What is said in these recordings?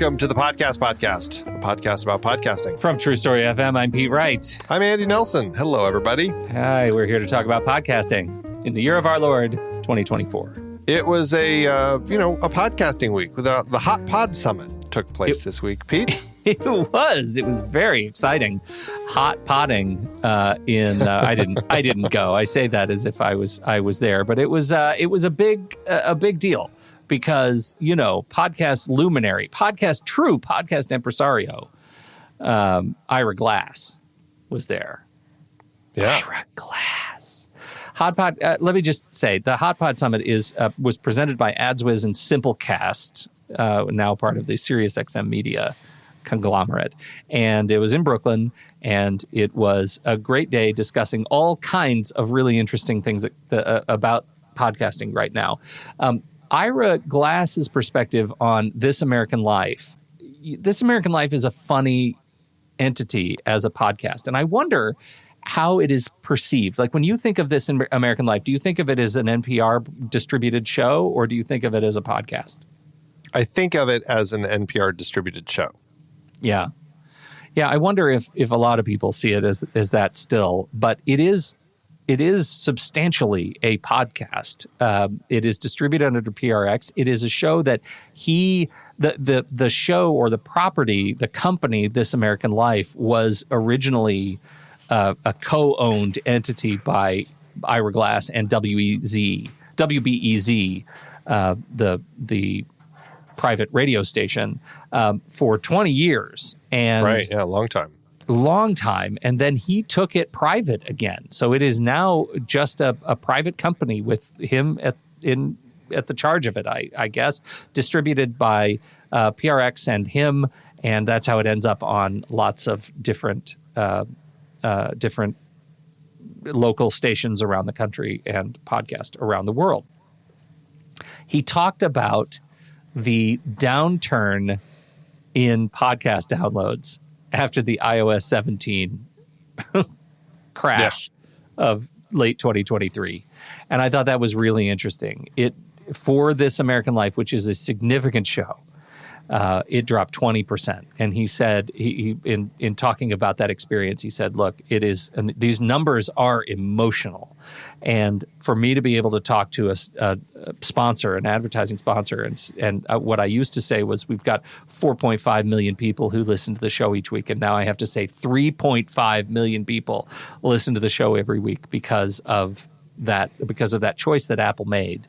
Welcome to the Podcast, a podcast about podcasting. From True Story FM, I'm Pete Wright. I'm Andy Nelson. Hello, everybody. Hi, we're here to talk about podcasting in the year of our Lord, 2024. It was a podcasting week. The Hot Pod Summit took place this week, Pete. It was very exciting. Hot potting I didn't go. I say that as if I was there, but it was a big deal because, podcast luminary, true podcast impresario, Ira Glass was there. Yeah. Ira Glass. Hot Pod. Let me just say, the Hot Pod Summit was presented by AdsWiz and Simplecast, now part of the SiriusXM Media conglomerate, and it was in Brooklyn, and it was a great day discussing all kinds of really interesting things about podcasting right now. Ira Glass's perspective on This American Life. This American Life is a funny entity as a podcast, and I wonder how it is perceived. Like, when you think of This American Life, do you think of it as an NPR distributed show, or do you think of it as a podcast? I think of it as an NPR distributed show. Yeah. I wonder if a lot of people see it as that still, but it is substantially a podcast. It is distributed under PRX. It is a show that the show or the property, the company, This American Life, was originally a co-owned entity by Ira Glass and WBEZ, the private radio station, for 20 years. And right, yeah, long time. And then he took it private again. So it is now just a private company with him at the charge of it, I guess, distributed by PRX and him. And that's how it ends up on lots of different local stations around the country and podcast around the world. He talked about the downturn in podcast downloads after the iOS 17 crash of late 2023. And I thought that was really interesting. For This American Life, which is a significant show, it dropped 20%. And he said, in talking about that experience, he said, look, these numbers are emotional. And for me to be able to talk to a sponsor, an advertising sponsor, and what I used to say was, we've got 4.5 million people who listen to the show each week. And now I have to say 3.5 million people listen to the show every week because of that choice that Apple made.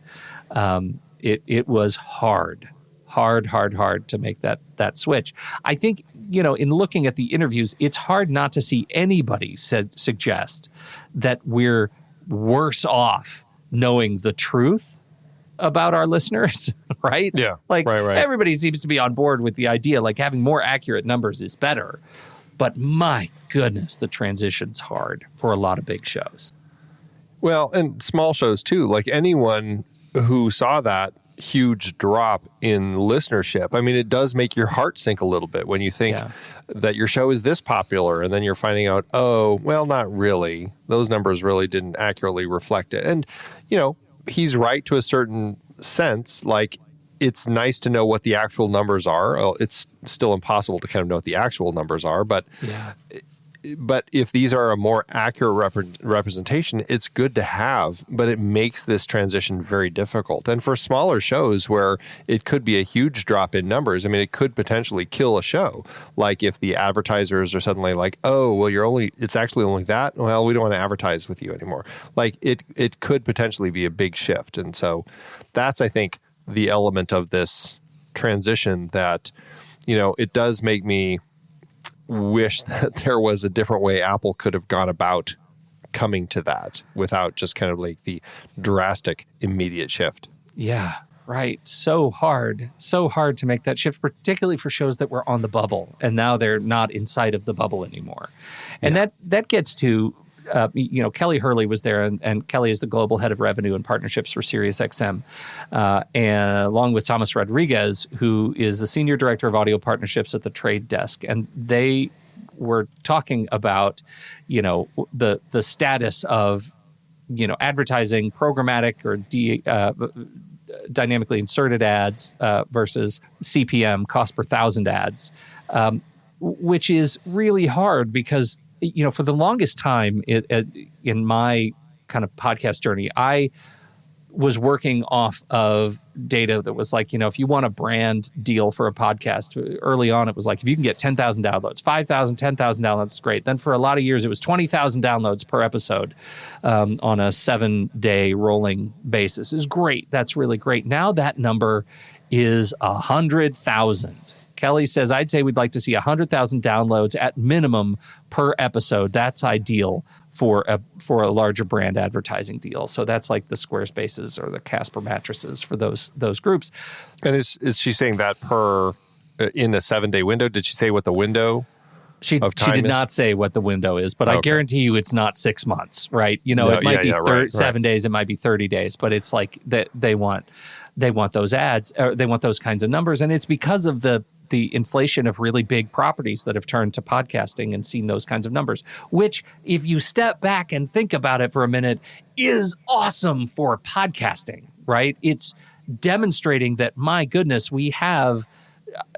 It was hard to make that switch. I think, in looking at the interviews, it's hard not to see anybody suggest that we're worse off knowing the truth about our listeners, right? Yeah, right. Everybody seems to be on board with the idea, like, having more accurate numbers is better. But my goodness, the transition's hard for a lot of big shows. Well, and small shows too. Like, anyone who saw that huge drop in listenership, I mean, it does make your heart sink a little bit when you think that your show is this popular, and then you're finding out, oh, well, not really. Those numbers really didn't accurately reflect it. And, he's right to a certain sense. Like, it's nice to know what the actual numbers are. It's still impossible to kind of know what the actual numbers are, but if these are a more accurate representation, it's good to have, but it makes this transition very difficult. And for smaller shows where it could be a huge drop in numbers, I mean, it could potentially kill a show. Like, if the advertisers are suddenly like, oh, well, it's actually only that. Well, we don't want to advertise with you anymore. Like, it could potentially be a big shift. And so that's, I think, the element of this transition that, it does make me wish that there was a different way Apple could have gone about coming to that without just kind of like the drastic immediate shift. Yeah, right. So hard to make that shift, particularly for shows that were on the bubble, and now they're not inside of the bubble anymore. And that gets to, Kelly Hurley was there, and Kelly is the global head of revenue and partnerships for SiriusXM, and along with Thomas Rodriguez, who is the senior director of audio partnerships at the Trade Desk. And they were talking about, the status of, advertising, programmatic or dynamically inserted ads versus CPM, cost per thousand ads, which is really hard because, for the longest time in my kind of podcast journey, I was working off of data that was like, if you want a brand deal for a podcast, early on it was like, if you can get 10,000 downloads, 5,000, 10,000 downloads, it's great. Then for a lot of years, it was 20,000 downloads per episode on a 7-day rolling basis. Is great. That's really great. Now that number is 100,000. Kelly says, I'd say we'd like to see 100,000 downloads at minimum per episode. That's ideal for a larger brand advertising deal. So that's like the Squarespaces or the Casper mattresses for those groups. And is she saying that in a 7-day window? Did she say what the window She did not say what the window is, but I guarantee you it's not 6 months, right? It might be 7 days, it might be 30 days, but it's like that they want those ads, or they want those kinds of numbers, and it's because of the inflation of really big properties that have turned to podcasting and seen those kinds of numbers, which, if you step back and think about it for a minute, is awesome for podcasting, right? It's demonstrating that, my goodness,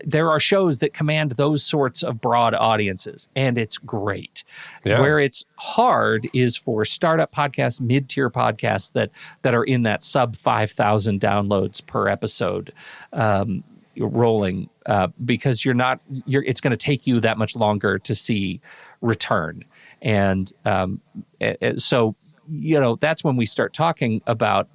there are shows that command those sorts of broad audiences, and it's great. Yeah. Where it's hard is for startup podcasts, mid-tier podcasts that are in that sub 5,000 downloads per episode rolling, because it's going to take you that much longer to see return. And so, that's when we start talking about,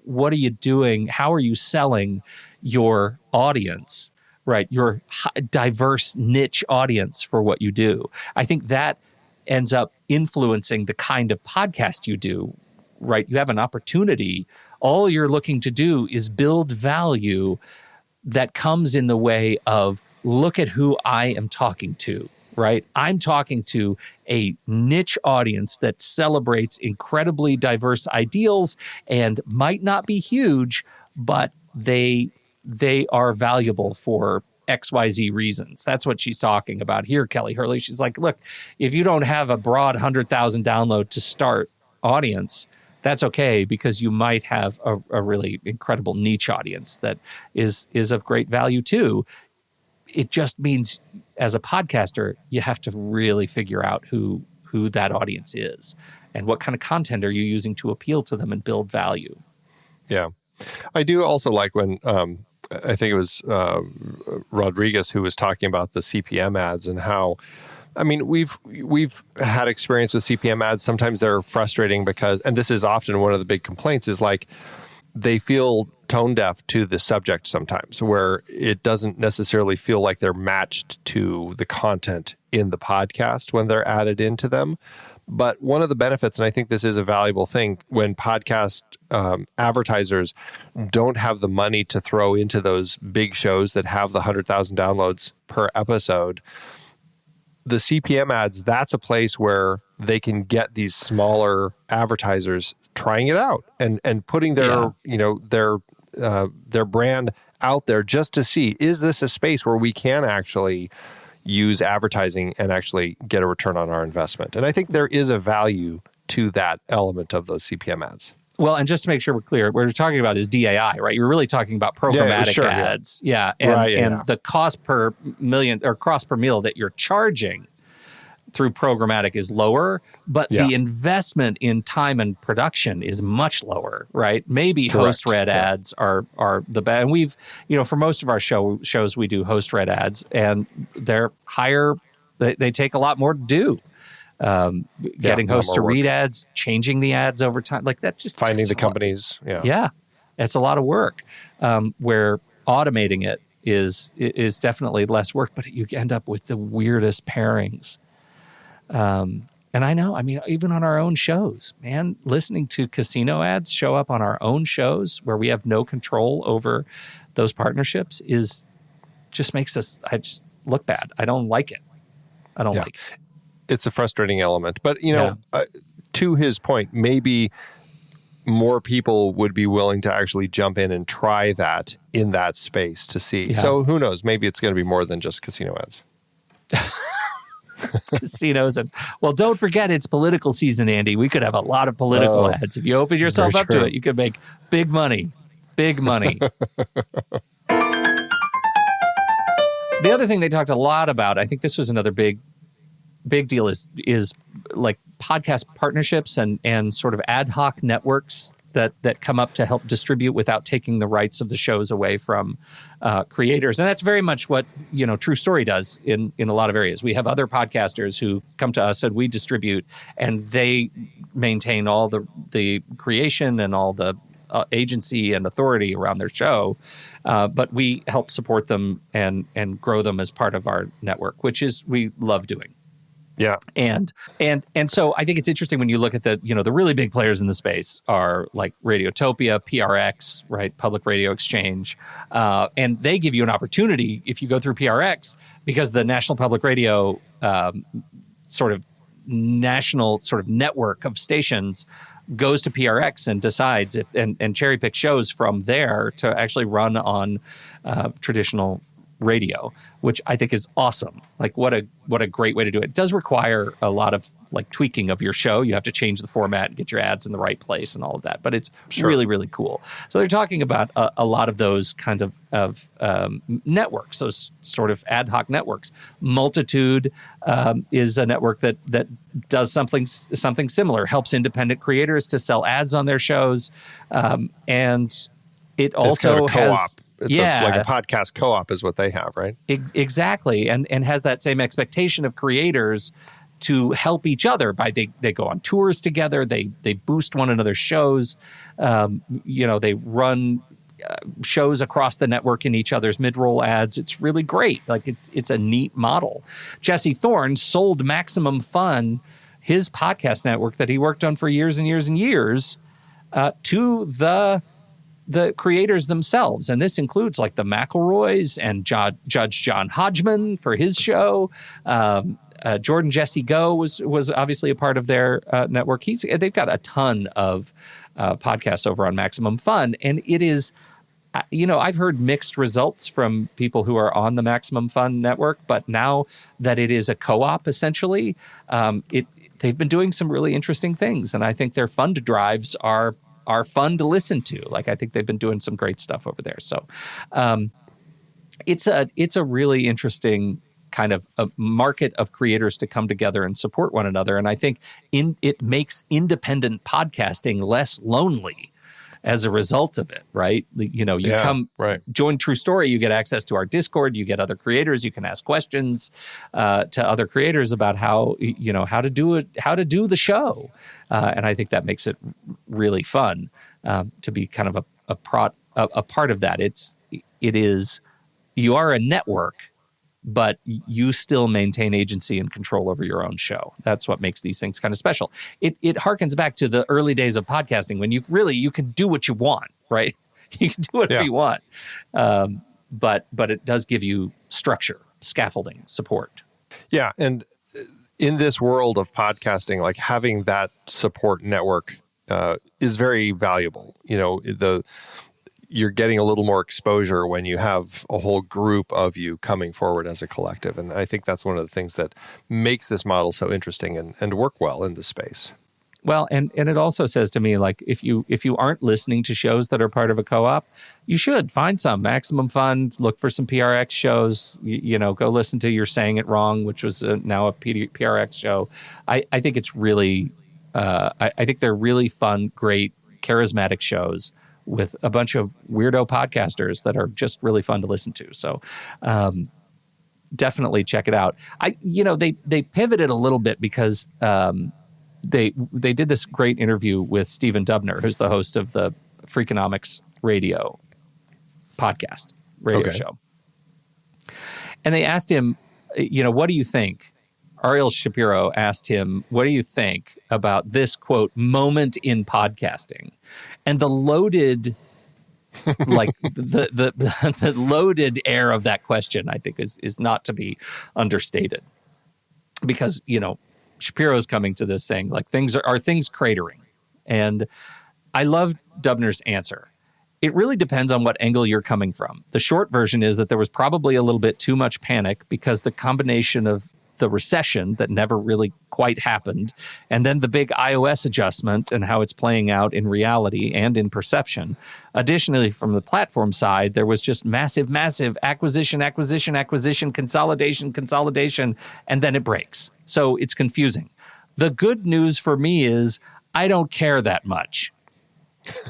what are you doing? How are you selling your audience? Right, your diverse niche audience for what you do. I think that ends up influencing the kind of podcast you do, right? You have an opportunity. All you're looking to do is build value that comes in the way of, look at who I am talking to, right? I'm talking to a niche audience that celebrates incredibly diverse ideals and might not be huge, but they are valuable for XYZ reasons. That's what she's talking about here, Kelly Hurley. She's like, look, if you don't have a broad 100,000 download to start audience, that's okay, because you might have a really incredible niche audience that is of great value too. It just means, as a podcaster, you have to really figure out who that audience is and what kind of content are you using to appeal to them and build value. Yeah. I do also like when I think it was Rodriguez who was talking about the CPM ads and how, I mean, we've had experience with CPM ads. Sometimes they're frustrating because, and this is often one of the big complaints, is like they feel tone deaf to the subject sometimes, where it doesn't necessarily feel like they're matched to the content in the podcast when they're added into them. But one of the benefits, and I think this is a valuable thing, when podcast advertisers don't have the money to throw into those big shows that have the 100,000 downloads per episode, the CPM ads, that's a place where they can get these smaller advertisers trying it out and putting their brand out there just to see, is this a space where we can actually use advertising and actually get a return on our investment. And I think there is a value to that element of those CPM ads. Well, and just to make sure we're clear, what we're talking about is DAI, right? You're really talking about programmatic ads. Yeah. And the cost per million or cost per meal that you're charging through programmatic is lower, but the investment in time and production is much lower, right? Maybe host read ads are the best. And we've, for most of our shows, we do host read ads, and they're higher. They take a lot more to do. Getting hosts to read ads, changing the ads over time, like that, just finding the companies. Yeah, it's a lot of work. Where automating it is definitely less work, but you end up with the weirdest pairings. And I know, even on our own shows, man, listening to casino ads show up on our own shows where we have no control over those partnerships just makes us, I just look bad. I don't like it. I don't like it. It's a frustrating element, but to his point, maybe more people would be willing to actually jump in and try that in that space to see. Yeah. So who knows? Maybe it's going to be more than just casino ads. Casinos don't forget it's political season, Andy. We could have a lot of political ads. If you open yourself up to it, you could make big money. Big money. The other thing they talked a lot about, I think this was another big deal, is like podcast partnerships and sort of ad hoc networks that come up to help distribute without taking the rights of the shows away from creators. And that's very much what, True Story does in a lot of areas. We have other podcasters who come to us and we distribute, and they maintain all the creation and all the agency and authority around their show, but we help support them and grow them as part of our network, which is we love doing. Yeah. And so I think it's interesting when you look at the really big players in the space are like Radiotopia, PRX, right? Public Radio Exchange. And they give you an opportunity if you go through PRX, because the National Public Radio sort of national sort of network of stations goes to PRX and decides and cherry pick shows from there to actually run on traditional radio, which I think is awesome. Like what a great way to do it. It does require a lot of like tweaking of your show. You have to change the format and get your ads in the right place and all of that, but it's really, really cool. So they're talking about a lot of those kind of networks, those sort of ad hoc networks. Multitude is a network that does something similar, helps independent creators to sell ads on their shows, and it also kind of a co-op. has. It's like a podcast co-op is what they have, right? Exactly. And has that same expectation of creators to help each other by they go on tours together, they boost one another's shows, they run shows across the network in each other's mid-roll ads. It's really great. Like it's a neat model. Jesse Thorne sold Maximum Fun, his podcast network that he worked on for years and years and years, to the creators themselves. And this includes like the McElroys and Judge John Hodgman for his show. Jordan Jesse Go was obviously a part of their network. They've got a ton of podcasts over on Maximum Fun. And it is, I've heard mixed results from people who are on the Maximum Fun network, but now that it is a co-op essentially, they've been doing some really interesting things. And I think their fund drives are fun to listen to. Like, I think they've been doing some great stuff over there. So it's a really interesting kind of a market of creators to come together and support one another. And I think it makes independent podcasting less lonely as a result of it, right? Join True Story, you get access to our Discord, you get other creators, you can ask questions to other creators about how to do the show. And I think that makes it really fun to be kind of a part of that. You are a network, but you still maintain agency and control over your own show. That's what makes these things kind of special. It harkens back to the early days of podcasting when you can do what you want, right? You can do whatever you want. But it does give you structure, scaffolding, support. Yeah. And in this world of podcasting, like having that support network is very valuable. You're getting a little more exposure when you have a whole group of you coming forward as a collective. And I think that's one of the things that makes this model so interesting and work well in this space. Well, and it also says to me, like, if you aren't listening to shows that are part of a co-op, you should find some. Maximum Fun, look for some PRX shows, go listen to You're Saying It Wrong, which was now a PRX show. I think it's really, I think they're really fun, great, charismatic shows with a bunch of weirdo podcasters that are just really fun to listen to. So definitely check it out. They pivoted a little bit because they did this great interview with Stephen Dubner, who's the host of the Freakonomics radio show. And they asked him, what do you think? Ariel Shapiro asked him, what do you think about this, quote, moment in podcasting? And the loaded, like the loaded air of that question, I think is not to be understated. Because, Shapiro's coming to this saying, like, things cratering? And I love Dubner's answer. It really depends on what angle you're coming from. The short version is that there was probably a little bit too much panic because the combination of the recession that never really quite happened, and then the big iOS adjustment and how it's playing out in reality and in perception. Additionally, from the platform side, there was just massive acquisition, consolidation, and then it breaks. So it's confusing. The good news for me is I don't care that much.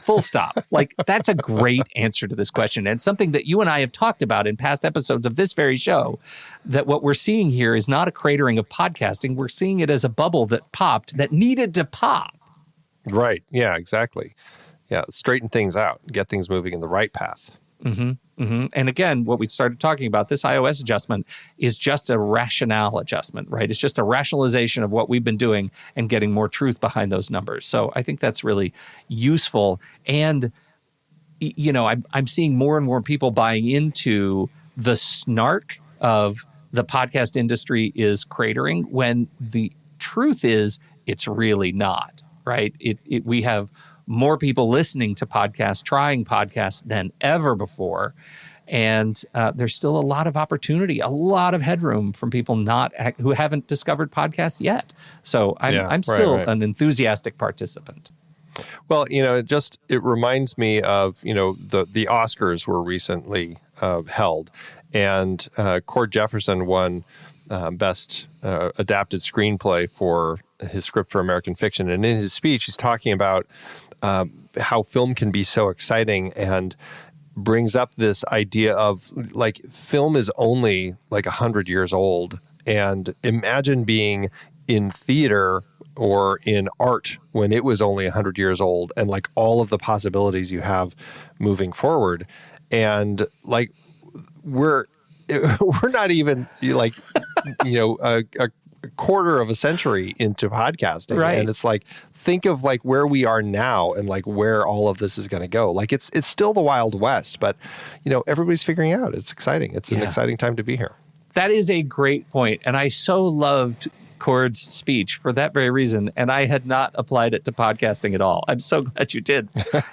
Full stop. Like, that's a great answer to this question, and something that you and I have talked about in past episodes of this very show, that what we're seeing here is not a cratering of podcasting. We're seeing it as a bubble that popped that needed to pop. Right. Yeah, exactly. Yeah, straighten things out, get things moving in the right path. And again, what we started talking about, this iOS adjustment is just a rationale adjustment, right? It's just a rationalization of what we've been doing and getting more truth behind those numbers. So I think that's really useful. And, I'm seeing more and more people buying into the snark of the podcast industry is cratering, when the truth is it's really not, right? We have more people listening to podcasts, trying podcasts than ever before. And there's still a lot of opportunity, a lot of headroom from people who haven't discovered podcasts yet. So I'm still an enthusiastic participant. Well, it reminds me of, the Oscars were recently held, and Cord Jefferson won Best Adapted Screenplay for his script for American Fiction. And in his speech, he's talking about how film can be so exciting, and brings up this idea of, like, film is only like 100 years old. And imagine being in theater or in art when it was only 100 years old, and like all of the possibilities you have moving forward. And like, we're not even like, a quarter of a century into podcasting. Right. And it's like, think of like where we are now and like where all of this is going to go. Like, it's still the Wild West, but everybody's figuring out. It's exciting. It's an exciting time to be here. That is a great point. And I so loved Cord's speech for that very reason. And I had not applied it to podcasting at all. I'm so glad you did.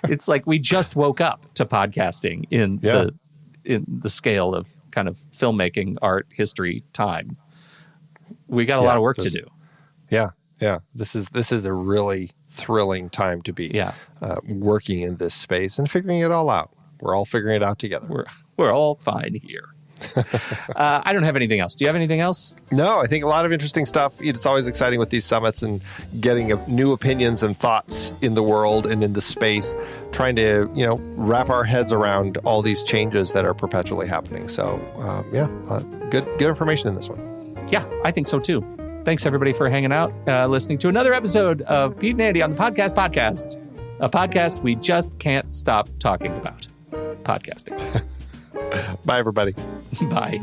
It's like we just woke up to podcasting in the scale of kind of filmmaking, art, history, time. We got a lot of work to do. Yeah. This is a really thrilling time to be working in this space and figuring it all out. We're all figuring it out together. We're all fine here. I don't have anything else. Do you have anything else? No, I think a lot of interesting stuff. It's always exciting with these summits and getting new opinions and thoughts in the world and in the space, trying to, wrap our heads around all these changes that are perpetually happening. So, good information in this one. Yeah, I think so too. Thanks everybody for hanging out, listening to another episode of Pete and Andy on the Podcast, a podcast we just can't stop talking about. Podcasting. Bye, everybody. Bye.